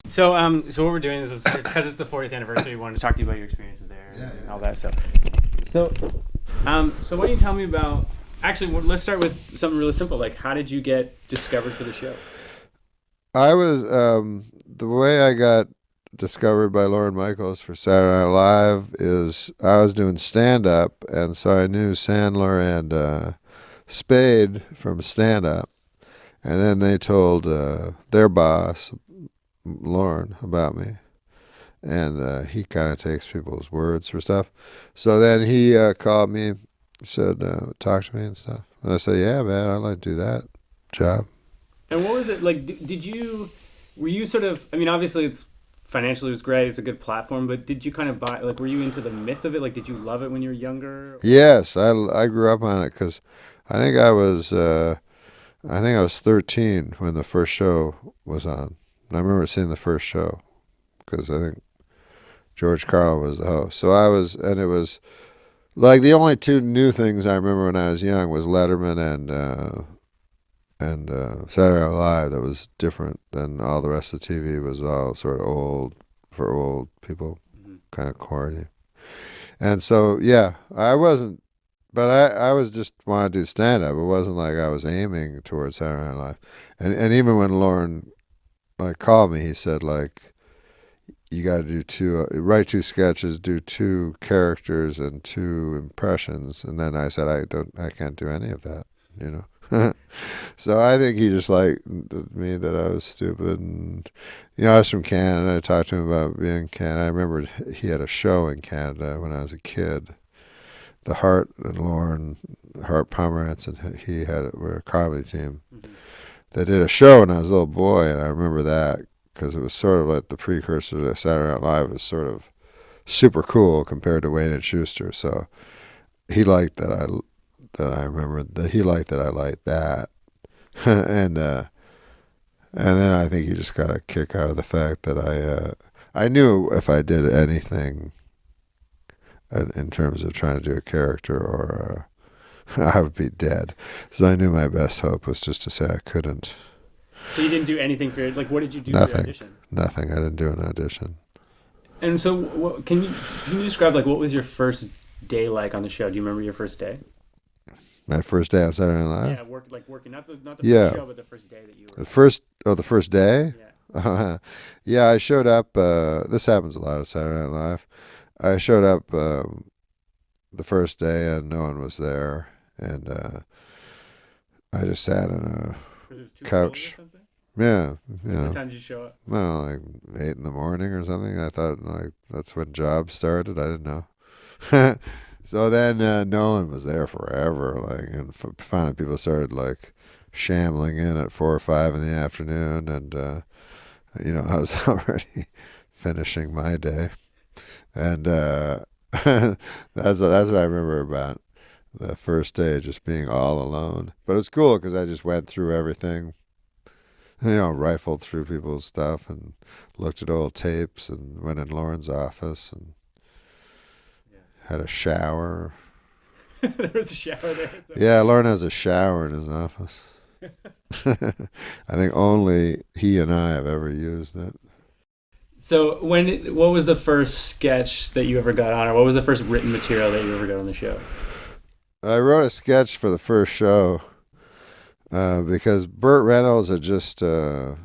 So what we're doing is it's because it's the 40th anniversary. We wanted to talk to you about your experiences there and all that stuff. So why don't you tell me about? Actually, let's start with something really simple. Like, how did you get discovered for the show? I was the way I got discovered by Lauren Michaels for Saturday Night Live is I was doing stand up, and so I knew Sandler and Spade from stand up, and then they told their boss Lauren about me, and he kind of takes people's words for stuff. So then he called me, said talk to me and stuff, and I said, yeah, man, I'd like to do that job. And what was it like? Were you sort of? I mean, obviously, it's financially it was great. It's a good platform, but did you kind of buy? Like, were you into the myth of it? Like, did you love it when you were younger? Yes, I grew up on it because I think I was I think I was 13 when the first show was on. And I remember seeing the first show because I think George Carlin was the host. So I was, and it was like the only two new things I remember when I was young was Letterman and Saturday Night Live. That was different than all the rest of the TV. Was all sort of old for old people, kind of corny. And so yeah, I wasn't, but I was just wanted to do stand up. It wasn't like I was aiming towards Saturday Night Live. And even when Lauren like called me, he said like, you got to do write two sketches, do two characters and two impressions. And then I said, I can't do any of that, you know. So I think he just liked me that I was stupid, and I was from Canada. I talked to him about being in Canada. I remember he had a show in Canada when I was a kid. The Hart and Lauren, Hart Pomerantz, and he were a comedy team. Mm-hmm. They did a show when I was a little boy, and I remember that because it was sort of like the precursor to Saturday Night Live. It was sort of super cool compared to Wayne and Schuster. So he liked that I remember that he liked that I liked that, and then I think he just got a kick out of the fact that I knew if I did anything in terms of trying to do a character or I would be dead. So I knew my best hope was just to say I couldn't. So you didn't do anything for like what did you do Nothing, for your audition? Nothing. I didn't do an audition. And so can you describe like what was your first day like on the show? Do you remember your first day? My first day on Saturday Night Live? Yeah, working, not the first show, but the first day that you were. The first day? Yeah. Yeah, I showed up, this happens a lot at Saturday Night Live. I showed up the first day and no one was there, and I just sat on a couch. Yeah. What time did you show up? Well, like 8 in the morning or something. I thought like that's when jobs started. I didn't know. So then no one was there forever, like, and finally people started like shambling in at 4 or 5 in the afternoon, and I was already finishing my day, and that's what I remember about the first day, just being all alone. But it was cool because I just went through everything, rifled through people's stuff and looked at old tapes and went in Lauren's office and had a shower. There was a shower there. So. Yeah, Lauren has a shower in his office. I think only he and I have ever used it. So what was the first sketch that you ever got on, or what was the first written material that you ever got on the show? I wrote a sketch for the first show because Burt Reynolds had just was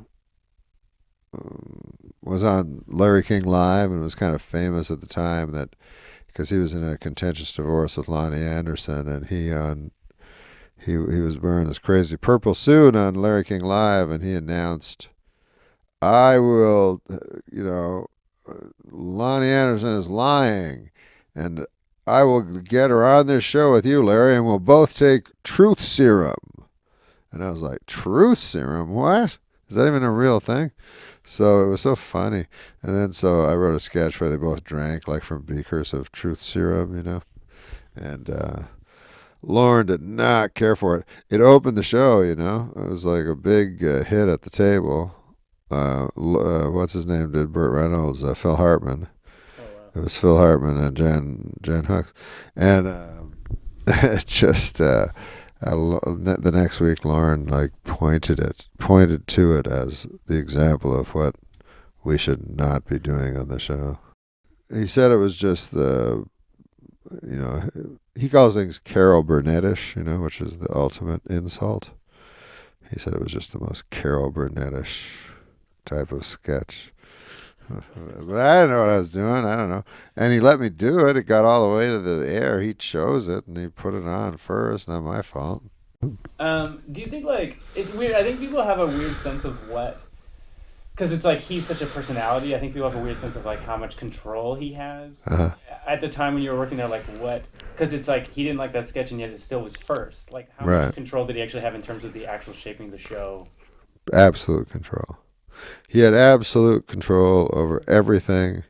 on Larry King Live and was kind of famous at the time because he was in a contentious divorce with Lonnie Anderson, and he was wearing this crazy purple suit on Larry King Live, and he announced, I will, Lonnie Anderson is lying, and I will get her on this show with you, Larry, and we'll both take truth serum. And I was like, truth serum? What? Is that even a real thing? So it was so funny. And then so I wrote a sketch where they both drank like from beakers of truth serum, and Lauren did not care for it. It opened the show, It was like a big hit at the table. What's his name did Burt Reynolds? Phil Hartman. Oh, wow. It was Phil Hartman and Jan Hooks. And it just... the next week, Lauren like pointed to it as the example of what we should not be doing on the show. He said it was just the, he calls things Carol Burnettish, which is the ultimate insult. He said it was just the most Carol Burnettish type of sketch. But I didn't know what I was doing. I don't know. And he let me do it. It got all the way to the air. He chose it, and he put it on first. Not my fault. Do you think, like, it's weird? I think people have a weird sense of what... Because it's like he's such a personality. I think people have a weird sense of, like, how much control he has. At the time when you were working there, like, what... Because it's like he didn't like that sketch, and yet it still was first. Like, how much control did he actually have in terms of the actual shaping of the show? Absolute control. He had absolute control over everything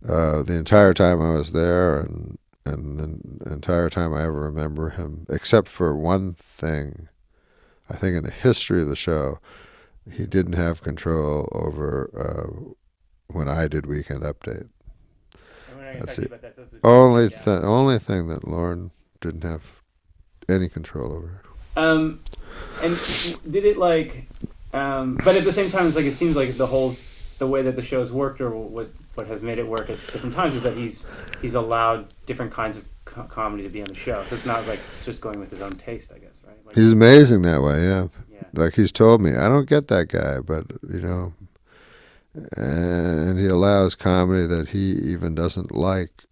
the entire time I was there, and the entire time I ever remember him, except for one thing. I think in the history of the show, he didn't have control over when I did Weekend Update. That's the only thing that Lorne didn't have any control over. And did it, like... but at the same time, it's like it seems like the way that the show's worked, or what has made it work at different times, is that he's allowed different kinds of comedy to be on the show. So it's not like it's just going with his own taste, I guess, right? Like he's amazing that way, yeah. Like he's told me, I don't get that guy, but and he allows comedy that he even doesn't like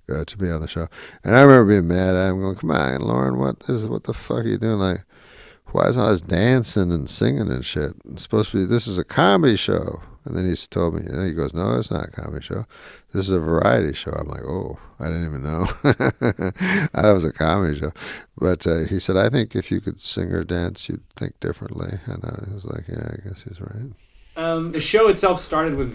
to be on the show. And I remember being mad at him, going, "Come on, Lauren, what the fuck are you doing? Like, why isn't all this dancing and singing and shit? It's supposed to be, this is a comedy show." And then he's told me, he goes, "No, it's not a comedy show. This is a variety show." I'm like, "Oh, I didn't even know." I thought it was a comedy show. But he said, "I think if you could sing or dance, you'd think differently." And I was like, "Yeah, I guess he's right." The show itself started with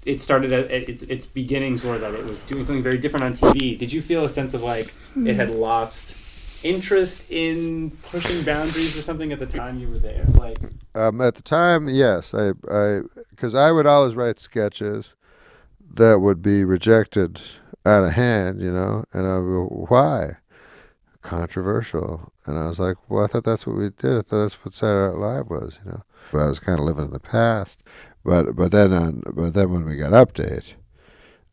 its beginnings were that it was doing something very different on TV. Did you feel a sense of like it had lost interest in pushing boundaries or something at the time you were there? Like, at the time, yes, because I would always write sketches that would be rejected out of hand, and I would go, "Why? Controversial." And I was like, "Well, I thought that's what we did. I thought that's what Saturday Night Live was, But I was kind of living in the past. But then when we got Update,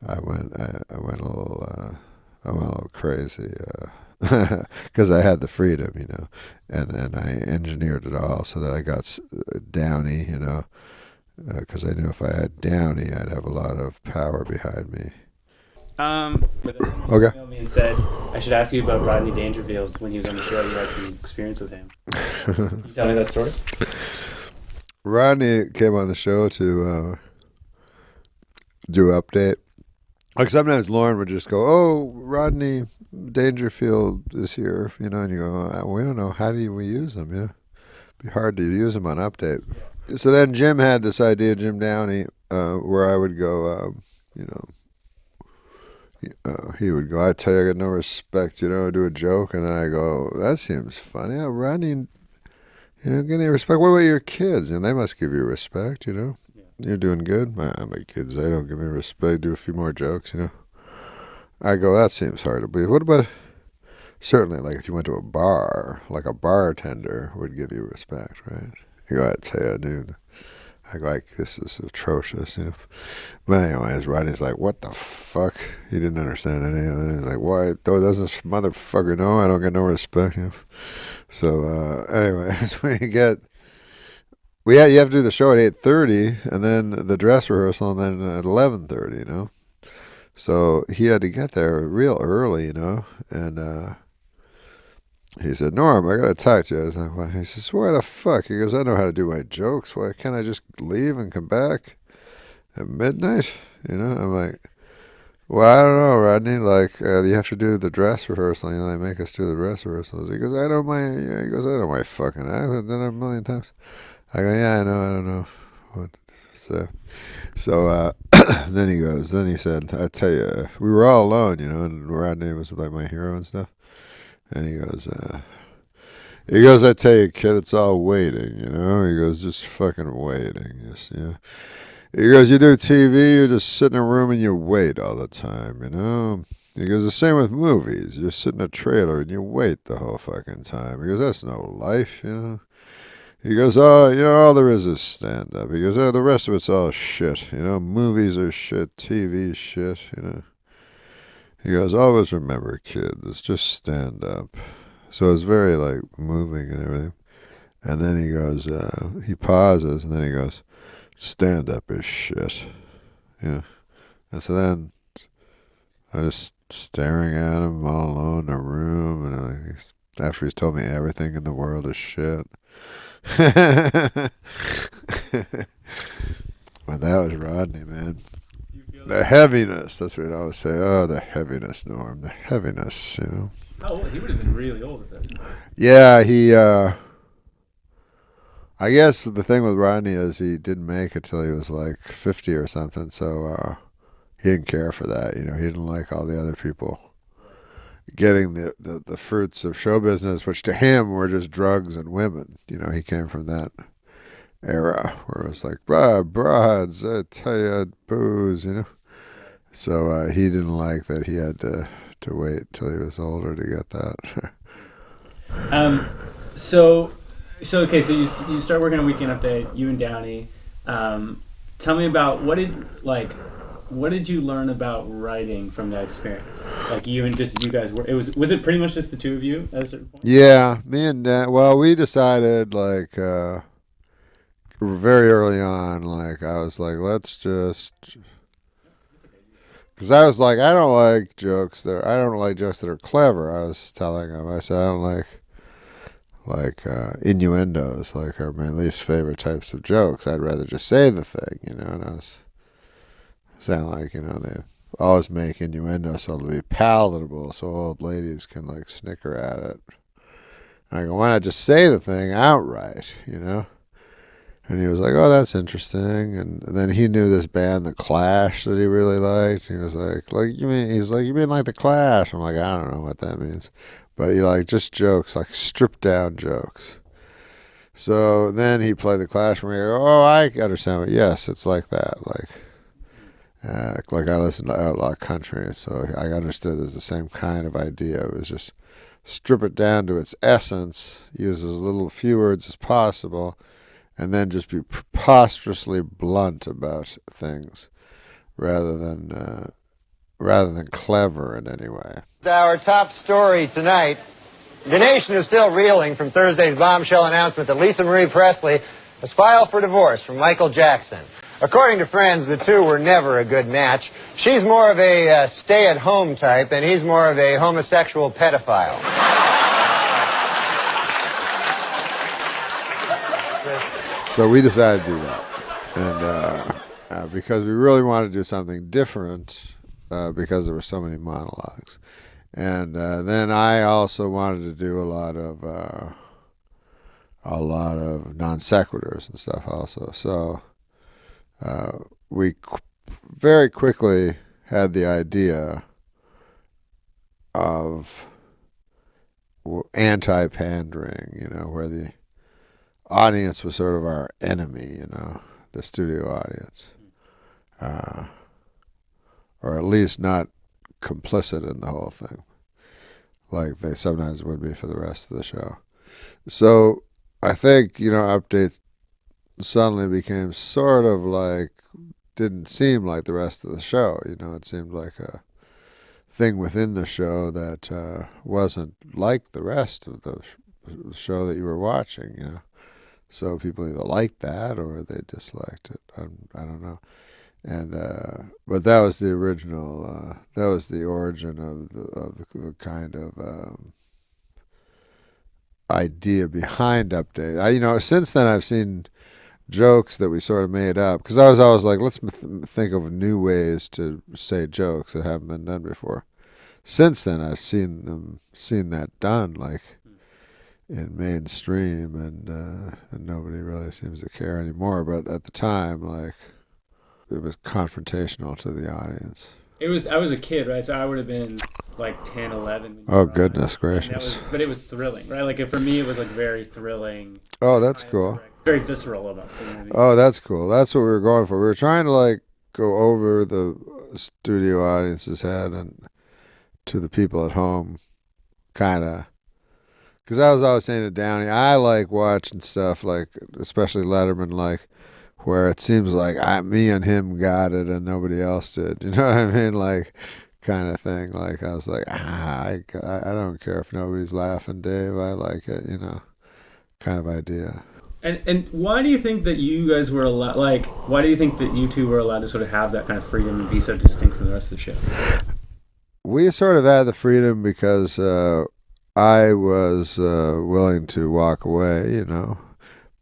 I went a little crazy. Because I had the freedom, and I engineered it all so that I got Downey, because I knew if I had Downey, I'd have a lot of power behind me. Okay. Emailed me and said I should ask you about Rodney Dangerfield when he was on the show. You had some experience with him. Can you tell me that story? Rodney came on the show to do Update. Like sometimes Lauren would just go, "Oh, Rodney Dangerfield is here," and you go, "We don't know. How do we use him? It'd be hard to use him on Update." So then Jim had this idea, Jim Downey, where I would go, he would go, "I tell you, I got no respect," do a joke, and then I go, "That seems funny. Yeah, Rodney, get any respect? What about your kids? They must give you respect, Yeah. You're doing good." My kids, they don't give me respect. Do a few more jokes, I go, "That seems hard to believe. What about, certainly, like if you went to a bar, like a bartender would give you respect, right?" You go, "I tell you, dude." I go, like, "This is atrocious, But anyways, Rodney's like, "What the fuck?" He didn't understand any of it. He's like, "Why doesn't this motherfucker know I don't get no respect?" So, anyways, you have to do the show at 8:30, and then the dress rehearsal, and then at 11:30, So he had to get there real early, and he said, "Norm, I gotta talk to you." I was like, "What?" He says, "Why the fuck?" He goes, "I know how to do my jokes. Why can't I just leave and come back at midnight?" I'm like, "Well, I don't know, Rodney. Like, you have to do the dress rehearsal. They make us do the dress rehearsals." He goes, "I don't mind." Yeah, he goes, "I don't mind fucking act. I've done it a million times." I go, "Yeah, I know. I don't know what." So then he said, "I tell you, we were all alone, and Rodney was like my hero and stuff." And he goes, "I tell you, kid, it's all waiting, He goes, "Just fucking waiting, just, He goes, "You do TV, you just sit in a room and you wait all the time, He goes, "The same with movies. You just sit in a trailer and you wait the whole fucking time." He goes, "That's no life, He goes, oh, all there is stand up. He goes, oh, the rest of it's all shit. Movies are shit, TV shit. He goes, always remember, kid, it's just stand up. So it's very like moving and everything. And then he goes, he pauses, and then he goes, stand up is shit. And so then I was staring at him all alone in a room, and after he's told me everything in the world is shit. But that was Rodney, man. The heaviness. That's what he'd always say. Oh, the heaviness, Norm. The heaviness, How old? He would have been really old at that time. Yeah, he, I guess the thing with Rodney is he didn't make it till he was like 50 or something, so he didn't care for that. He didn't like all the other people getting the fruits of show business, which to him were just drugs and women. He came from that era where it was like, broads, I tell you, booze, So he didn't like that he had to wait till he was older to get that. So okay, so you start working on Weekend Update, you and Downey. Tell me about what did you learn about writing from that experience? Like you guys were. Was it pretty much just the two of you at a certain point? Yeah, me and Dan. Well, we decided very early on. I was like, let's just. Because I was like, I don't like jokes that are clever. I was telling him, I said, I don't like innuendos, are my least favorite types of jokes. I'd rather just say the thing, and I was saying they always make innuendo so it'll be palatable so old ladies can snicker at it. And I go, why not just say the thing outright, And he was like, oh, that's interesting. And then he knew this band, The Clash, that he really liked. He was you mean like The Clash? I'm like, I don't know what that means. But you just jokes, stripped down jokes. So then he played The Clash for me. I go, oh, I understand. Yes, it's like that. I listen to outlaw country, so I understood there's the same kind of idea. It was just strip it down to its essence, use as few words as possible, and then just be preposterously blunt about things, rather than clever in any way. Our top story tonight. The nation is still reeling from Thursday's bombshell announcement that Lisa Marie Presley has filed for divorce from Michael Jackson. According to friends, the two were never a good match. She's more of a stay-at-home type, and he's more of a homosexual pedophile. So we decided to do that. And because we really wanted to do something different, because there were so many monologues. And then I also wanted to do a lot of non sequiturs and stuff also. So we very quickly had the idea of anti-pandering, where the audience was sort of our enemy, the studio audience, or at least not complicit in the whole thing, like they sometimes would be for the rest of the show. So I think, Update suddenly became sort of didn't seem like the rest of the show. It seemed like a thing within the show that wasn't like the rest of the show that you were watching, So people either liked that or they disliked it. I don't know. And but that was the original. That was the origin of the kind of idea behind Update. Since then I've seen jokes that we sort of made up, because I was always like, let's think of new ways to say jokes that haven't been done before. Since then I've seen that done in mainstream, and nobody really seems to care anymore. But at the time, it was confrontational to the audience. I was a kid, right? So I would have been 10, 11. Oh, goodness gracious. But it was thrilling, right? For me, it was very thrilling. Oh, that's cool. Very visceral almost. You know what I mean? Oh, that's cool. That's what we were going for. We were trying to go over the studio audience's head and to the people at home, kind of because I was always saying to Downey, I like watching stuff like, especially Letterman, like where it seems like me and him got it and nobody else did. You know what I mean? Like, kind of thing. Like I was like, I don't care if nobody's laughing, Dave. I like it. You know, kind of idea. And why do you think that you guys were allowed? Like, why do you think that you two were allowed to sort of have that kind of freedom and be so distinct from the rest of the show? We sort of had the freedom because I was willing to walk away, you know,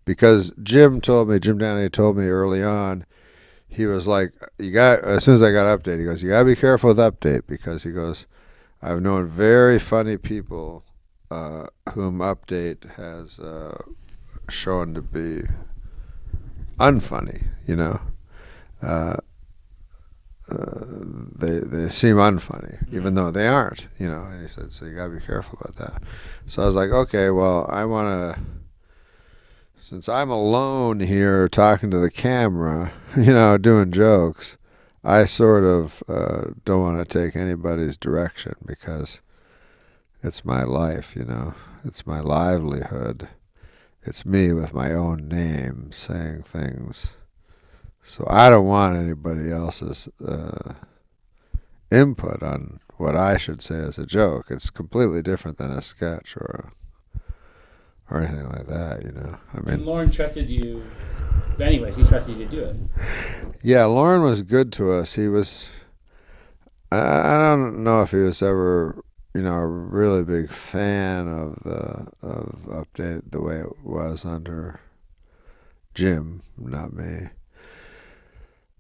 because Jim Downey told me early on, he was like, as soon as I got Update, he goes, you got to be careful with Update, because he goes, I've known very funny people whom Update has shown to be unfunny, you know. They seem unfunny, even though they aren't, you know. And he said, so you got to be careful about that. So I was like, okay, well, I want to, since I'm alone here talking to the camera, you know, doing jokes, I sort of don't want to take anybody's direction, because it's my life, you know. It's my livelihood. It's me with my own name saying things. So I don't want anybody else's input on what I should say as a joke. It's completely different than a sketch or anything like that, you know. I mean, and Lauren trusted you. But anyways, he trusted you to do it. Yeah, Lauren was good to us. He was. I don't know if he was ever, you know, a really big fan of Update the way it was under Jim, not me.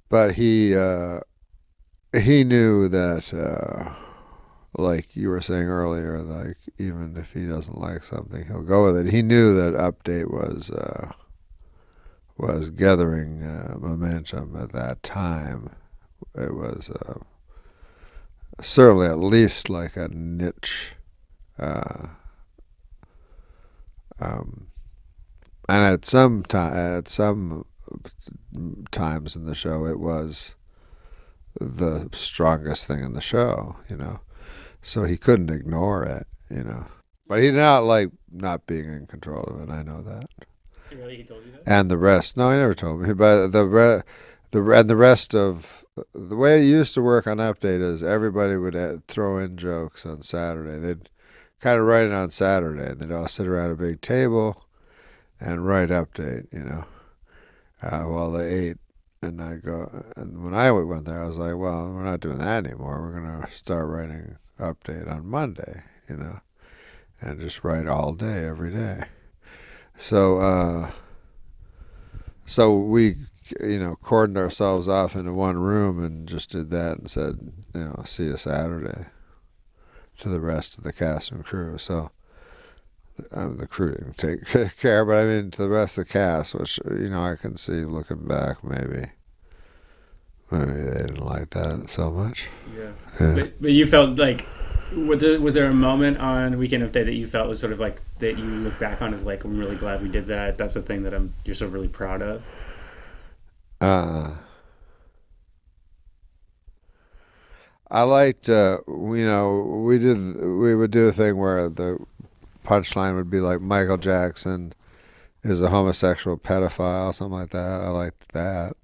But he knew that, like you were saying earlier, like even if he doesn't like something, he'll go with it. He knew that Update was gathering momentum at that time. It was certainly at least like a niche, and at some times in the show, it was the strongest thing in the show, you know. So he couldn't ignore it, you know. But he did not like not being in control of it. I know that. Really, he told you that? And the rest, no, he never told me. But the rest of the way it used to work on Update is everybody would throw in jokes on Saturday. They'd kind of write it on Saturday, and they'd all sit around a big table and write Update, you know. While they ate, and I go, and when I went there, I was like, well, we're not doing that anymore. We're gonna start writing Update on Monday, you know, and just write all day, every day. So we, you know, cordoned ourselves off into one room and just did that and said, you know, see you Saturday to the rest of the cast and crew. So. The crew didn't take care, but I mean to the rest of the cast, which, you know, I can see looking back, maybe they didn't like that so much. Yeah. But you felt like, was there a moment on Weekend Update that you felt was sort of like, that you look back on as like, I'm really glad we did that. That's a thing that you're sort of really proud of? I liked, you know, we would do a thing where the punchline would be like, Michael Jackson is a homosexual pedophile, something like that. I liked that.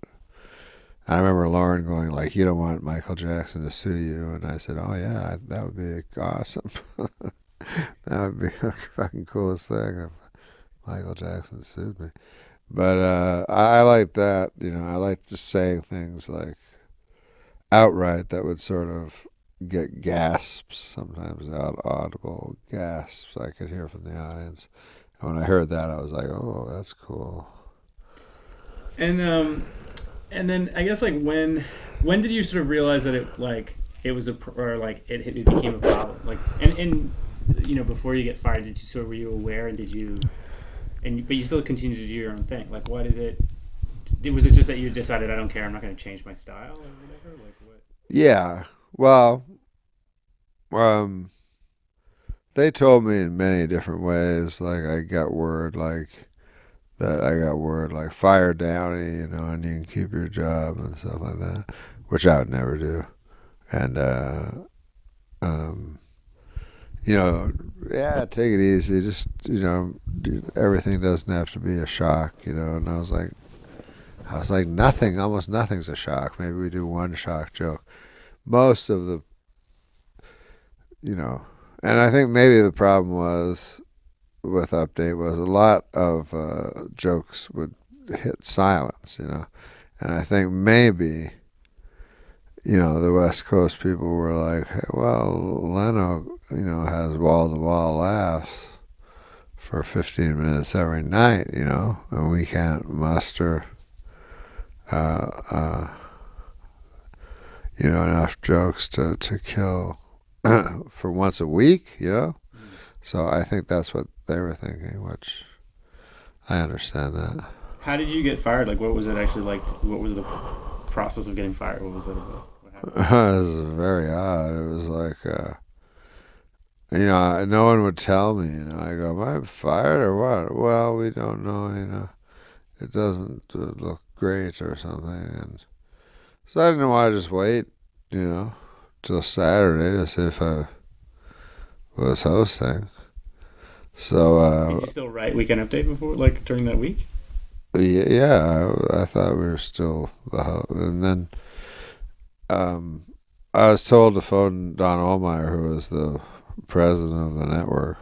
And I remember Lauren going like, you don't want Michael Jackson to sue you. And I said, oh yeah, that would be awesome. That would be the fucking coolest thing if Michael Jackson sued me. But I like that, you know. I like just saying things like outright that would sort of get gasps, sometimes audible gasps I could hear from the audience. And when I heard that, I was like, oh, that's cool. And then I guess like when did you sort of realize that it became a problem? Like, and you know, before you get fired, were you aware, and but you still continued to do your own thing? Like, what is it? Was it just that you decided, I don't care, I'm not going to change my style or whatever? Like, what? Yeah. Well, they told me in many different ways. Like I got word like fire Downey, you know, and you can keep your job and stuff like that, which I would never do. And Yeah, take it easy. Just, everything doesn't have to be a shock, And I was like, nothing, almost nothing's a shock. Maybe we do one shock joke. Most of the, and I think maybe the problem was with Update was a lot of jokes would hit silence, And I think maybe, the West Coast people were like, hey, well, Leno, has wall-to-wall laughs for 15 minutes every night, and we can't muster, enough jokes to kill for once a week, So I think that's what they were thinking, which I understand that. How did you get fired? Like, what was it actually like? What was the process of getting fired? What was it about? What happened? It was very odd. It was like, no one would tell me, I go, am I fired or what? Well, we don't know, It doesn't look great or something. And so I didn't want to just wait, till Saturday to see if I was hosting. So, did you still write Weekend Update before, like, during that week? Yeah, I thought we were still the host. And then I was told to phone Don Ohlmeyer, who was the president of the network,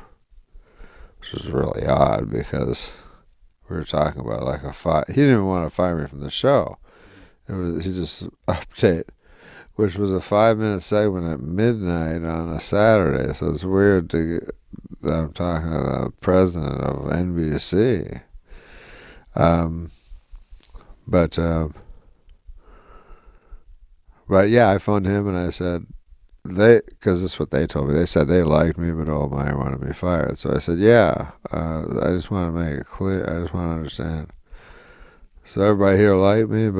which was really odd because we were talking about like he didn't even want to fire me from the show. He just Update, which was a 5-minute segment at midnight on a Saturday. So it's weird that I'm talking to the president of NBC. But yeah, I phoned him and I said, because this is what they told me. They said they liked me, but Ohlmeyer wanted me fired. So I said, yeah, I just want to make it clear. I just want to understand. So everybody here liked me,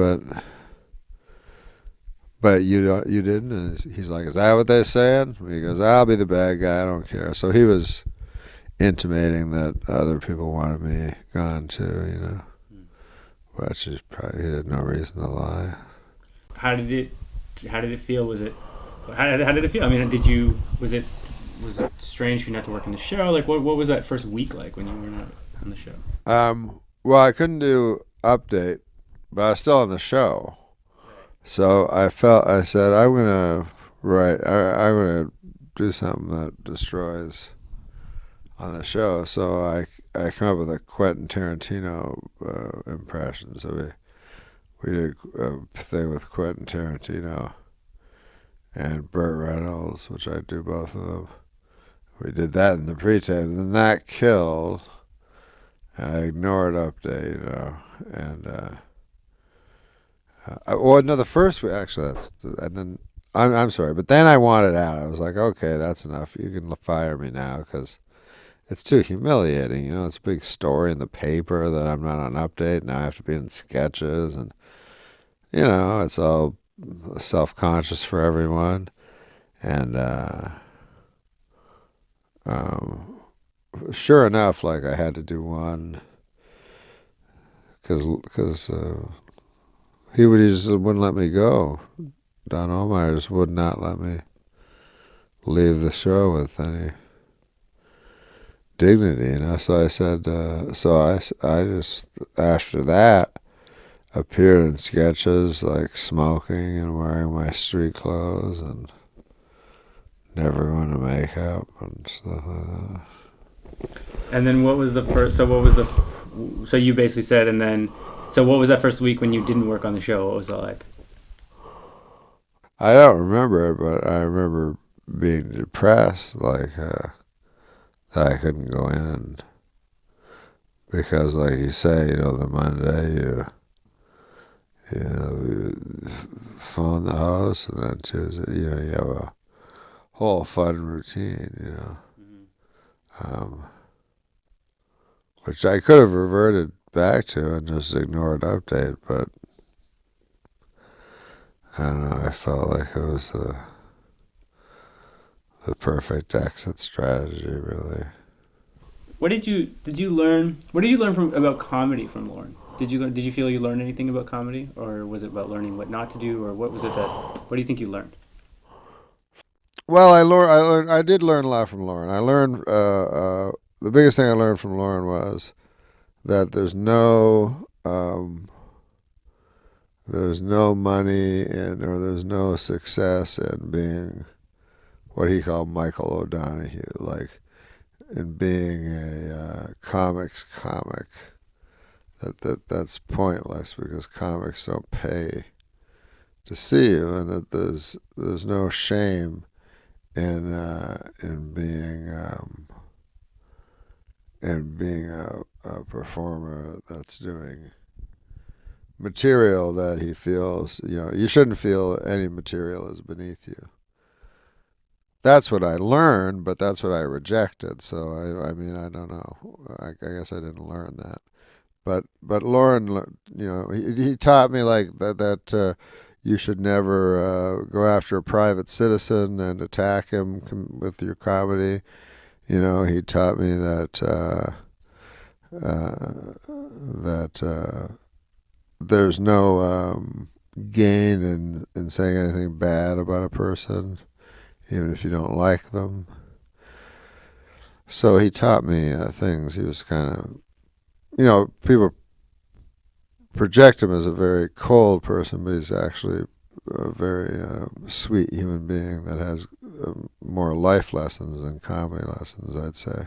but you didn't. And he's like, is that what they're saying? He goes, I'll be the bad guy. I don't care. So he was intimating that other people wanted me gone too, Which is probably, he had no reason to lie. How did it feel? How did it feel? I mean, was it strange for you not to work on the show? Like, what was that first week like when you were not on the show? Well, I couldn't do Update, but I was still on the show. So I said, I'm going to do something that destroys on the show. So I come up with a Quentin Tarantino impression. So we did a thing with Quentin Tarantino and Burt Reynolds, which I do both of them. We did that in the pre-tape, and then that killed, and I ignored Update, and the first week, actually, and then, I'm sorry, but then I wanted out. I was like, okay, that's enough. You can fire me now, because it's too humiliating, It's a big story in the paper that I'm not on Update. Now I have to be in sketches, and, it's all self-conscious for everyone. And sure enough, like, I had to do one because he just wouldn't let me go. Don Ohlmeyer just would not let me leave the show with any dignity, So I said, I just, after that, appeared in sketches like smoking and wearing my street clothes and never going to makeup and stuff like that. And then what was the first? So you basically said, and then, so what was that first week when you didn't work on the show? What was that like? I don't remember it, but I remember being depressed, like that I couldn't go in because, like you say, the Monday you phone the host, and then Tuesday, you have a whole fun routine, which I could have reverted back to and just ignored Update, but I don't know, I felt like it was the perfect exit strategy, really. What did you learn about comedy from Lorne? Did you feel you learned anything about comedy, or was it about learning what not to do, or what was it what do you think you learned? Well, I did learn a lot from Lauren. I learned the biggest thing I learned from Lauren was that there's no money in, or there's no success in being what he called Michael O'Donoghue, like in being a comics comic. That's pointless because comics don't pay to see you, and that there's no shame in being a performer that's doing material that he feels, you shouldn't feel any material is beneath you. That's what I learned, but that's what I rejected. So I mean, I don't know. I guess I didn't learn that. But Lauren, he taught me like that you should never go after a private citizen and attack him with your comedy. He taught me that there's no gain in saying anything bad about a person, even if you don't like them. So he taught me things. He was kind of, people project him as a very cold person, but he's actually a very sweet human being that has more life lessons than comedy lessons, I'd say.